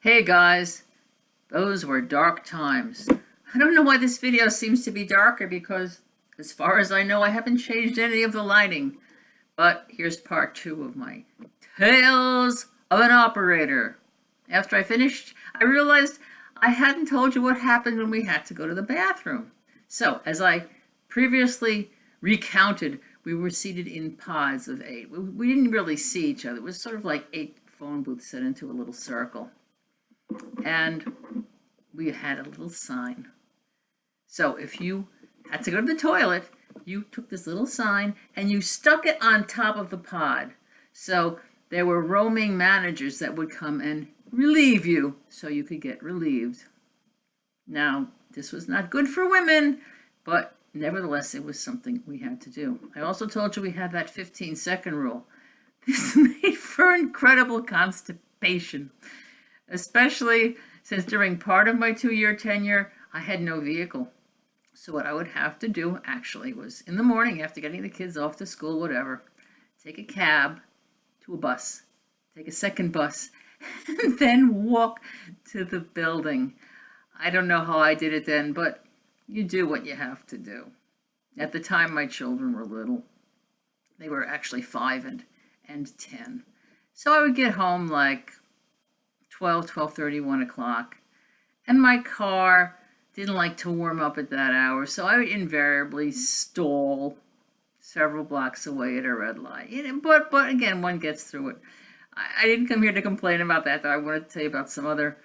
Hey guys, those were dark times. I don't know why this video seems to be darker because, as far as I know, I haven't changed any of the lighting. But here's part 2 of my Tales of an Operator. After I finished, I realized I hadn't told you what happened when we had to go to the bathroom. So, as I previously recounted, we were seated in pods of 8. We didn't really see each other. It was sort of like 8 phone booths set into a little circle. And we had a little sign. So if you had to go to the toilet, you took this little sign and you stuck it on top of the pod. So there were roaming managers that would come and relieve you so you could get relieved. Now, this was not good for women, but nevertheless, it was something we had to do. I also told you we had that 15-second rule. This made for incredible constipation, especially since during part of my 2-year tenure, I had no vehicle. So what I would have to do actually was in the morning after getting the kids off to school, whatever, take a cab to a bus, take a second bus, and then walk to the building. I don't know how I did it then, but you do what you have to do. At the time, my children were little. They were actually 5 and 10. So I would get home like 12:30, 1 o'clock. And my car didn't like to warm up at that hour, so I would invariably stall several blocks away at a red light. But again, one gets through it. I didn't come here to complain about that, though. I wanted to tell you about some other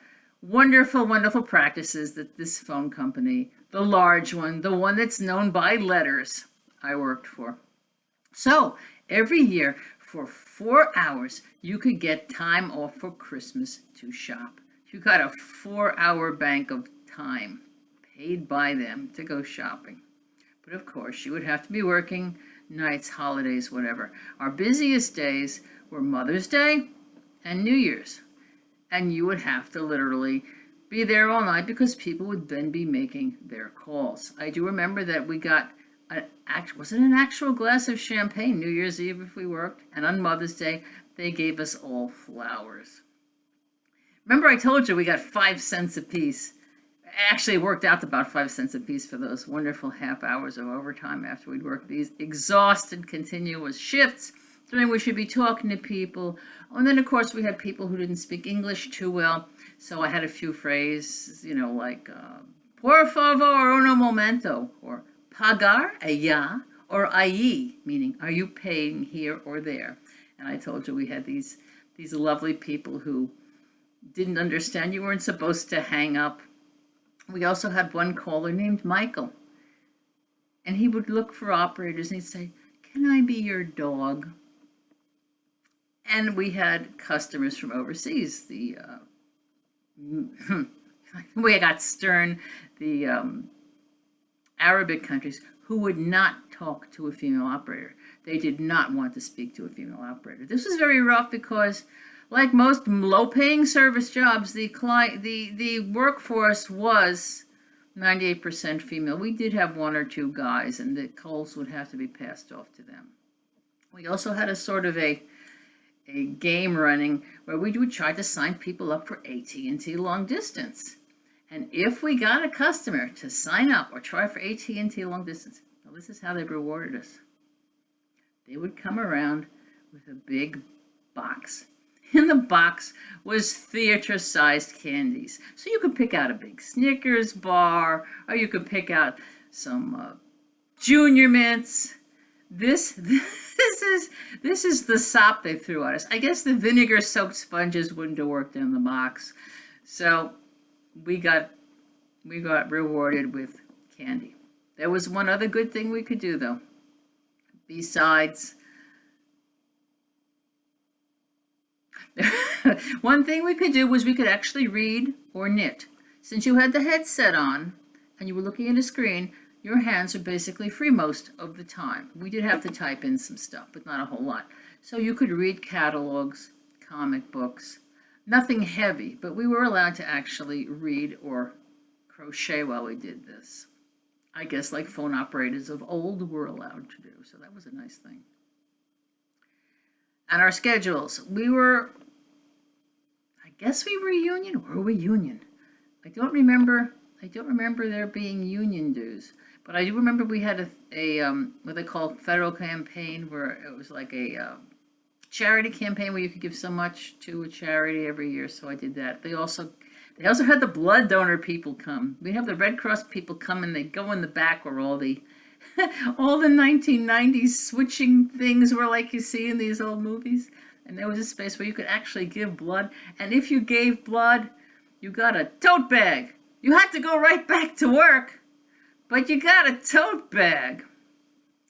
wonderful, wonderful practices that this phone company, the large one, the one that's known by letters, I worked for. So every year, for 4 hours, you could get time off for Christmas to shop. You got a 4-hour bank of time paid by them to go shopping. But of course, you would have to be working nights, holidays, whatever. Our busiest days were Mother's Day and New Year's. And you would have to literally be there all night because people would then be making their calls. I do remember that we got was it an actual glass of champagne New Year's Eve if we worked? And on Mother's Day, they gave us all flowers. Remember I told you we got 5 cents a piece. Actually, it worked out to about 5 cents a piece for those wonderful half hours of overtime after we'd worked these exhausted, continuous shifts during which we'd be talking to people. And then, of course, we had people who didn't speak English too well. So I had a few phrases, like por favor un momento, or pagar allá, or allí, meaning are you paying here or there? And I told you we had these lovely people who didn't understand you weren't supposed to hang up. We also had one caller named Michael. And he would look for operators and he'd say, "Can I be your dog?" And we had customers from overseas. We got Stern, the Arabic countries, who would not talk to a female operator. They did not want to speak to a female operator. This was very rough because, like most low-paying service jobs, the workforce was 98% female. We did have 1 or 2 guys, and the calls would have to be passed off to them. We also had a sort of a game running where we would try to sign people up for AT&T long distance. And if we got a customer to sign up or try for AT&T long distance, well, this is how they rewarded us. They would come around with a big box. In the box was theater-sized candies. So you could pick out a big Snickers bar, or you could pick out some Junior Mints. This is the sop they threw at us. I guess the vinegar-soaked sponges wouldn't have worked in the box. So we got rewarded with candy. There was one other good thing we could do, though. Besides, one thing we could do was we could actually read or knit. Since you had the headset on and you were looking at a screen, your hands are basically free most of the time. We did have to type in some stuff, but not a whole lot. So you could read catalogs, comic books, nothing heavy, but we were allowed to actually read or crochet while we did this. I guess like phone operators of old were allowed to do, so that was a nice thing. And our schedules, we were, I guess we were union. Were we union? I don't remember. I don't remember there being union dues, but I do remember we had a what they call federal campaign, where it was like a charity campaign where you could give so much to a charity every year. So I did that. They also had the blood donor people come. We have the Red Cross people come, and they go in the back where all the all the 1990s switching things were, like you see in these old movies. And there was a space where you could actually give blood. And if you gave blood, you got a tote bag. You had to go right back to work, but you got a tote bag.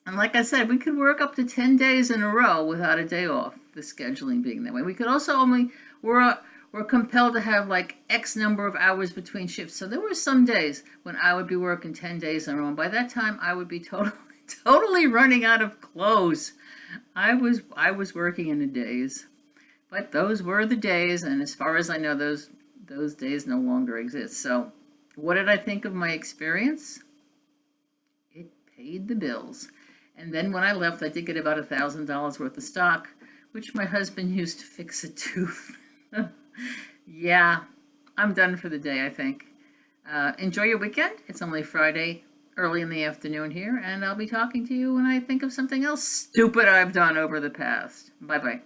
And like I said, we could work up to 10 days in a row without a day off, the scheduling being that way. We could also we're compelled to have like X number of hours between shifts. So there were some days when I would be working 10 days in a row. And by that time, I would be totally running out of clothes. I was working in the days. But those were the days, and as far as I know, those days no longer exist. So what did I think of my experience? It paid the bills. And then when I left, I did get about $1,000 worth of stock, which my husband used to fix a tooth. Yeah, I'm done for the day, I think. Enjoy your weekend. It's only Friday, early in the afternoon here, and I'll be talking to you when I think of something else stupid I've done over the past. Bye-bye.